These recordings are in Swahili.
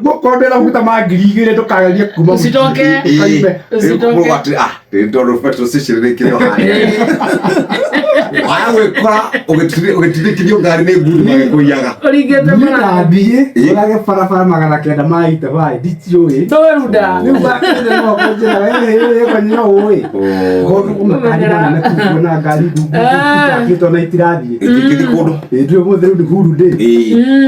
Ngokondera huta magirigire tukagaria kuma usitoke ndio rufeto sishire kile wawe kwa ugetidikio ngari ne gudu magekuyaga origete mana biye urage farafara magana kenda maita vai ditioe toruda ni bakende no kujera kanyo oe godu kumukanya na kuna ngari dugu kito na itirathie ikikidi kodo ndio mothe ndi huru de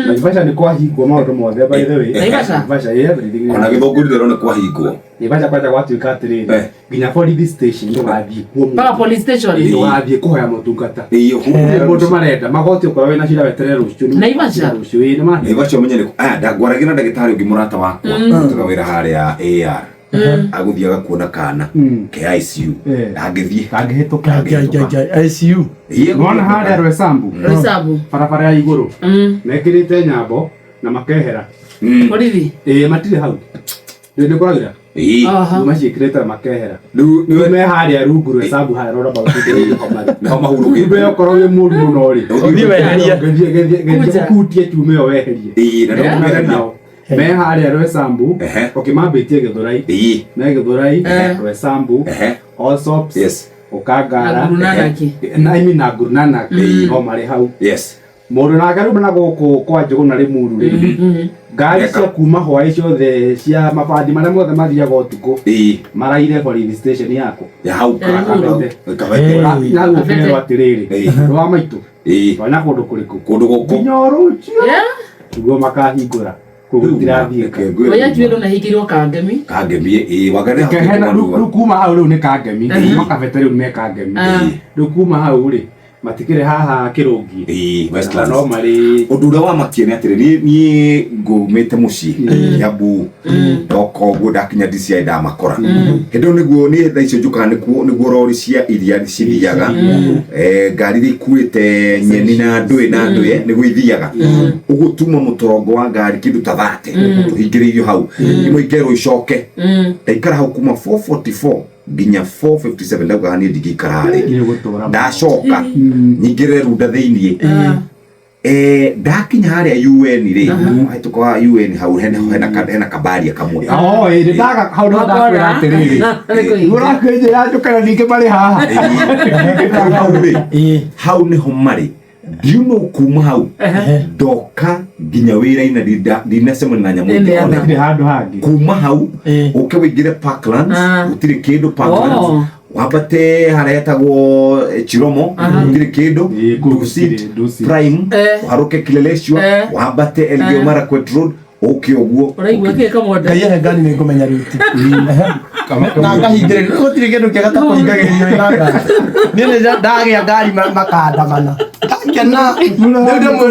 na ibasha ni kwa hingo maundu mothe by the way ibasha everything ona githongo ndero ne kwa hingo ibasha kwaja watu ikatiriri ginya police station ndo gathie pa police station ndo gathie kuhoya motungata iyo mundu marenda magoti ukora wena shira weterera rucio na ibasha rucio ina ma ibasha menyere ndagwaragira ndagitari ungi murata wakwa tukawira haria AR aguthiaga kuona kana ke ICU agithie agihituka ICU ngona haria Rwesambu barabara ya iguru mekirite nyambo na makehera borithi matire hau ndio kwagira mashikirete makehera ni me haria rungu Rwesambu harora bauti kama huruki ndio korwo we muri muno ri weherie kutie tume o weherie na ndio me haria Rwesambu ukimambitie Githurai na Githurai Rwesambu Allsops ukangara na imi na Guru Nanak no mari hau mundu na garu na guku kwa njugu na rimuru ri ngari cia kuma hwai ciothe cia mabandi maria mothe mathiaga utuku maraire police station yako ya hau na gukerwo atiriri rwa maitu wana kundu kuriku kundu guku nyorucio tugo makahingura kugutirathie oya tuelo na higirwo kangemi wagane kehena rukuma hau riu ni kangemi makabete riu me kangemi rukuma hau ri matikire haha kirungi Westlands no mari udura wa makiene atire ni ngumete muci yabu doko gudakinya DCI da makora hendo niguo ni thaicio njuka niguo rori cia iria cithiaga ngari ikuite nyeni na ndwe niguo ithiaga ugutuma mutorongo wa ngari kindu ta 30 tuhingiririo hau imwikero icoke ndaikara hau kuma 444 ginya 457 ndauga ni ndigikarari ndacoka nyingire runda thiini ndakinya haria UN ri ahituka wa UN hau hena kabaria kamwe ndaga hau ndo ndakwira atiriri urakwenjera njukana ninge mari haha hau niho mari ndiuno kuma hau doka ginya wira ina dinasema na nyamu ndi handu hangi kuma hau ukewigire Parklands utire kindu Parklands wabate haretagwo Chiromo utire kindu Dusit Prime haruke Kileleshwa wabate Elgeyo Marakwet Road okioguo uraigua kika mwenda kaiye ngani ni ngomenya ruti na ngahingire gutire kindu kiagata kuhingagirio ngari nene ndagia ngari makandamana kena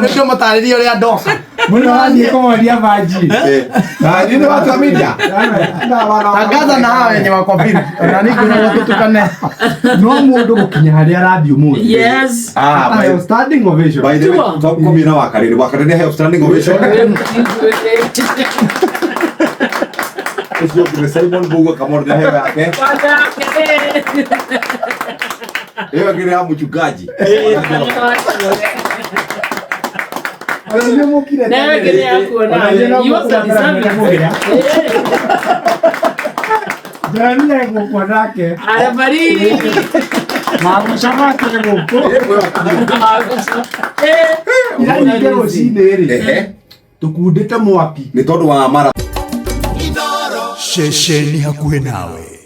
ndio mataririo ria ndoka muno hadi komodia baji ni watu media tangaza na hawe ni wakofiri na niko tutukane no mundu gukinya haria radio mu yes standing ovation by the way komina wakarire he standing ovation Sio kwa Simon Bogo kama ndio hewa yake ewa kile hapo mchungaji Ndio mukire na gere yako na yusa disami Dania kwa nake arabari mamushama kile mko yani kero sineri tukudeta mwaki ni tondu wa mara Shesheni hakuhe nawe.